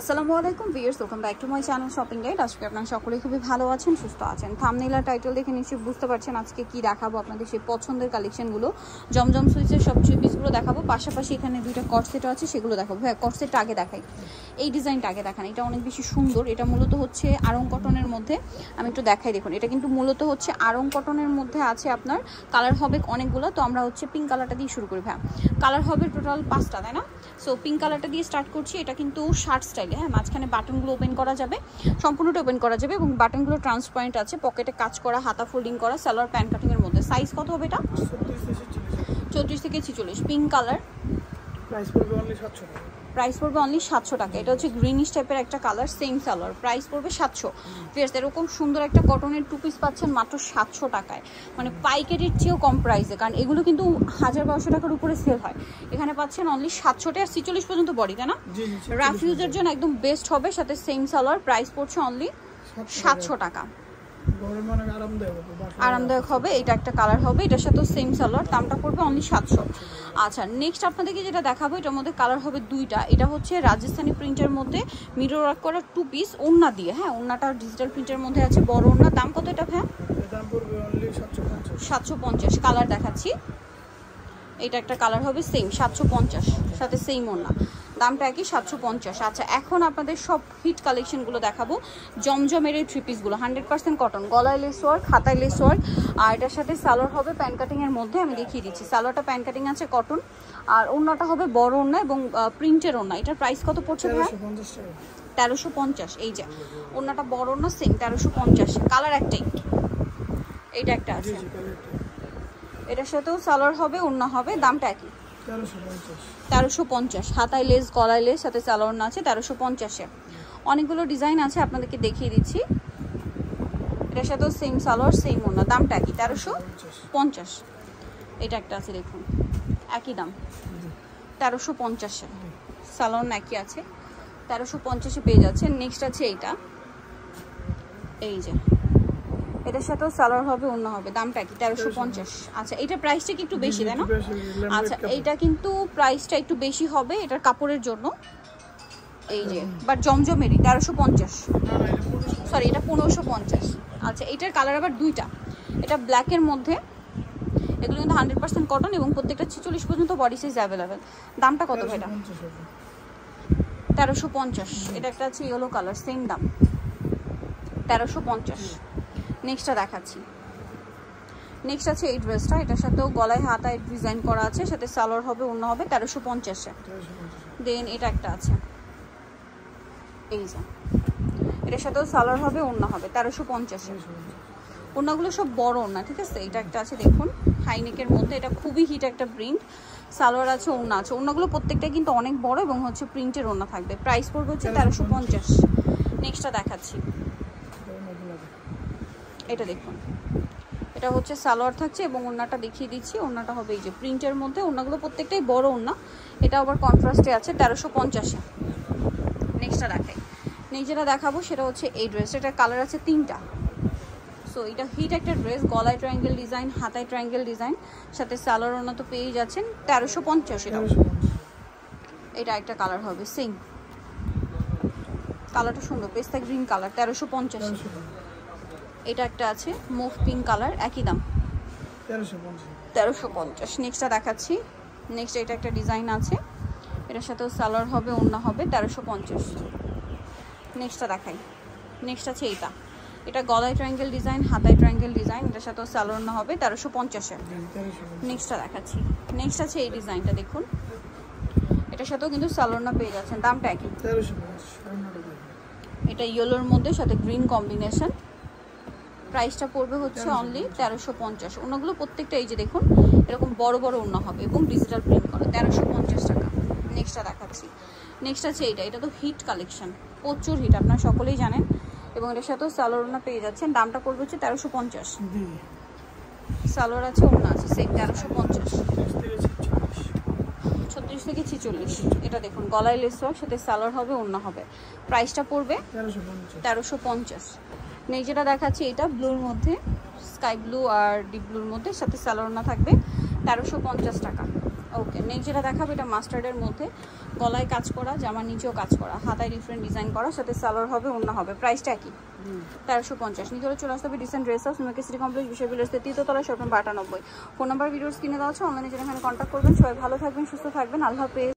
আসসালামু আলাইকুম viewers, welcome back to my channel shopping guide. আজকে আপনারা সকলেই খুবই ভালো আছেন, সুস্থ আছেন। থাম্বনেল আর টাইটেল দেখে নিশ্চয়ই বুঝতে পারছেন আজকে কি দেখাবো আপনাদের সেই পছন্দের কালেকশনগুলো। জমজম সুইচের সব পিসগুলো দেখাবো, পাশাপাশি এখানে দুইটা কট সেটও আছে, সেগুলো দেখাবো। হ্যাঁ, কট সেটটা আগে দেখাই, এই ডিজাইনটা আগে দেখান। এটা অনেক বেশি সুন্দর। এটা মূলত হচ্ছে আড়ং কটনের মধ্যে, আমি একটু দেখাই। দেখুন, এটা কিন্তু মূলত হচ্ছে আড়ং কটনের মধ্যে আছে। আপনার কালার হবে অনেকগুলো, তো আমরা হচ্ছে পিঙ্ক কালারটা দিয়ে শুরু করি। হ্যাঁ, কালার হবে টোটাল 5টা, তাই না? সো পিঙ্ক কালারটা দিয়ে স্টার্ট করছি। এটা কিন্তু শার্ট স্টাইলে। হ্যাঁ, মাঝখানে বাটনগুলো ওপেন করা যাবে, সম্পূর্ণটা ওপেন করা যাবে এবং বাটনগুলো ট্রান্সপারেন্ট আছে। পকেটে কাজ করা, হাতা ফোল্ডিং করা, সালোয়ার প্যান্ট কাটিং এর মধ্যে। সাইজ কত হবে এটা? 34 থেকে 46। পিঙ্ক কালার, প্রাইস পড়বে অনলি 700 টাকা। প্রাইস পড়বে অনলি 700 টাকা। এটা হচ্ছে গ্রিনিশ টাইপের একটা কালার, সেম সালোয়ার, প্রাইস পড়বে 700। ফিয়ার্স, এরকম সুন্দর একটা কটনের টু পিস পাচ্ছেন মাত্র 700 টাকায়, মানে পাইকারির চেয়েও কম প্রাইসে, কারণ এগুলো কিন্তু 1000-1200 টাকার উপরে সেল হয়। এখানে পাচ্ছেন অনলি 700 টাকা। 46 পর্যন্ত বডি, তাই না? রাফ ইউজের জন্য একদম বেস্ট হবে। সাথে সেম সালোয়ার, প্রাইস পড়ছে অনলি 700 টাকা। আরামদায়ক হবে। এটা একটা কালার হবে, এটার সাথে সেম সালোয়ার, দামটা পড়বে অনলি 700। আচ্ছা, নেক্সট আপনাদেরকে যেটা দেখাবো, এটার মধ্যে কালার হবে দুইটা। এটা হচ্ছে রাজস্থানি প্রিন্টের মধ্যে মিরর ওয়ার্ক করা টু পিস, ওড়না দিয়ে। হ্যাঁ, ওড়নাটা ডিজিটাল প্রিন্টের মধ্যে আছে, বড় ওড়না। দাম কত এটা? হ্যাঁ, দাম পড়বে অনলি 750। কালার দেখাচ্ছি, এটা একটা কালার হবে সেম 750, সাথে সেম ওড়না, দামটা একই 750। আচ্ছা, এখন আপনাদের সব হিট কালেকশনগুলো দেখাবো। জমজমের এই থ্রি পিসগুলো 100% কটন, গলায় লেস ওয়ার্ক, হাতায় লেস ওয়ার্ক, আর এটার সাথে সালোয়ার হবে প্যান্ট কাটিংয়ের মধ্যে। আমি দেখিয়ে দিচ্ছি, সালোয়ারটা প্যান্ট কাটিং আছে, কটন, আর ওড়নাটা হবে বড় ওড়না এবং প্রিন্টের ওড়না। এটার প্রাইস কত পড়ছে ভাই? 1350। এই যে ওড়নাটা বড় ওড়না, সেম 1350। কালার একটাই, এইটা একটা আছে। এটার সাথেও সালোয়ার হবে, ওড়না হবে, দামটা একই 1350। হাতায় লেস, গলায় লেস, সাথে সালোয়ার না আছে 1350-এ। অনেকগুলো ডিজাইন আছে, আপনাদেরকে দেখিয়ে দিচ্ছি। এটার সাথেও সেম সালোয়ার, সেম ওড়না, দামটা একই 1350। এটা একটা আছে, দেখুন একই দাম 1350-এ। সালোয়ার না একই আছে, 1350-এ পেয়ে যাচ্ছে। নেক্সট আছে এইটা, এই যে এটার সাথেও সালোয়ার হবে, ওড়না হবে, দামটা কি 1350। আচ্ছা, এটার প্রাইসটা কি একটু বেশি, তাই না? আচ্ছা, এইটা কিন্তু প্রাইসটা একটু বেশি হবে এটার কাপড়ের জন্য। এই যে বাট জমজমেরই 1350, সরি এটা 1550। আচ্ছা, এটার কালার আবার দুইটা, এটা ব্ল্যাকের মধ্যে। এগুলো কিন্তু 100% কটন এবং প্রত্যেকটা 46 পর্যন্ত বডি সাইজ অ্যাভেলেবেল। দামটা কত ভাই? 1350। এটা একটা আছে ইয়েলো কালার, সেম দাম 1350। নেক্সটটা দেখাচ্ছি। নেক্সট আছে এই ড্রেসটা, এটার সাথেও গলায় হাতায় ডিজাইন করা আছে, সাথে সালোয়ার হবে, ওড়না হবে 1350-এ। দেন এটা একটা আছে, এই যে এটার সাথেও সালোয়ার হবে, ওড়না হবে 1350-এ। ওড়নাগুলো সব বড় ওড়না, ঠিক আছে? এটা একটা আছে, দেখুন হাইনেকের মধ্যে, এটা খুবই হিট একটা প্রিন্ট। সালোয়ার আছে, ওড়না আছে। ওড়নাগুলো প্রত্যেকটা কিন্তু অনেক বড় এবং হচ্ছে প্রিন্টের ওড়না থাকবে। প্রাইস পড়বে হচ্ছে 1350। নেক্সটটা দেখাচ্ছি, এটা দেখুন, এটা হচ্ছে সালোয়ার থাকছে এবং ওড়নাটা দেখিয়ে দিচ্ছি। ওড়নাটা হবে এই যে প্রিন্টের মধ্যে, ওড়নাগুলো প্রত্যেকটাই বড় ওড়না। এটা আবার কন্ট্রাস্টে আছে 1350-এ। নেক্সটটা দেখাই। নেক্সট যেটা দেখাবো সেটা হচ্ছে এই ড্রেস, এটার কালার আছে 3টা। সো এটা হিট একটা ড্রেস, গলায় ট্রায়াঙ্গেল ডিজাইন, হাতায় ট্রায়াঙ্গেল ডিজাইন, সাথে সালোয়ার ওড়না তো পেয়ে যাচ্ছেন 1350। এটা একটা কালার হবে সেম, কালারটা সুন্দর, পেস্তা গ্রিন কালার, 1350। এটা একটা আছে মুভ পিঙ্ক কালার, একই দাম 1350। নেক্সটটা দেখাচ্ছি। নেক্সট এটা একটা ডিজাইন আছে, এটার সাথেও সালোয়ার হবে, ওড়না হবে 1350। নেক্সটটা দেখাই। নেক্সট আছে এইটা, এটা গলায় ট্রায়াঙ্গেল ডিজাইন, হাতায় ট্রায়াঙ্গেল ডিজাইন, এটার সাথেও সালোয়ার ওড়না হবে 1350-এ। নেক্সটটা দেখাচ্ছি। নেক্সট আছে এই ডিজাইনটা, দেখুন এটার সাথেও কিন্তু সালোয়ার ওড়না পেয়ে যাচ্ছেন, দামটা একই 1350। এটা ইয়েলোর মধ্যে সাথে গ্রিন কম্বিনেশন, প্রাইসটা পড়বে হচ্ছে অনলি 1350। ওনাগুলো প্রত্যেকটা এই যে দেখুন এরকম বড় বড় ওড়না হবে এবং ডিজিটাল প্রিন্ট করা, 1350 টাকা। নেক্সটটা দেখাচ্ছি। নেক্সট আছে এইটা, এটা তো হিট কালেকশন, প্রচুর হিট, আপনারা সকলেই জানেন, এবং এটার সাথেও সালোয়ার ওড়না পেয়ে যাচ্ছেন। দামটা পড়বে হচ্ছে 1350। সালোয়ার আছে, ওড়না আছে, সেই 1350। 36 থেকে 46। এটা দেখুন গলায় লেস ওয়ার্ক, সাথে সালোয়ার হবে, ওড়না হবে, প্রাইসটা পড়বে 1350। নেক্সট যেটা দেখাচ্ছি, এটা ব্লুর মধ্যে, স্কাই ব্লু আর ডিপ ব্লুর মধ্যে, সাথে সালোয়ার না থাকবে 1350 টাকা। ওকে, নেক্সট যেটা দেখাবো এটা মাস্টার্ডের মধ্যে, গলায় কাজ করা, জামার নিচেও কাজ করা, হাতায় ডিফারেন্ট ডিজাইন করা, সাথে সালোয়ার হবে, ওড়না হবে। প্রাইসটা কি? 1350। নিচে চলে আসতে হবে decent dress house, city complex, বিশ্ববিদ্যালয় 3তলা, shop number 98। Phone number videos কিনে দেওয়া আছে, অনলাইনে যেখানে কন্ট্যাক্ট করবেন। সবাই ভালো থাকবেন, সুস্থ থাকবেন, আল্লাহ হাফেজ।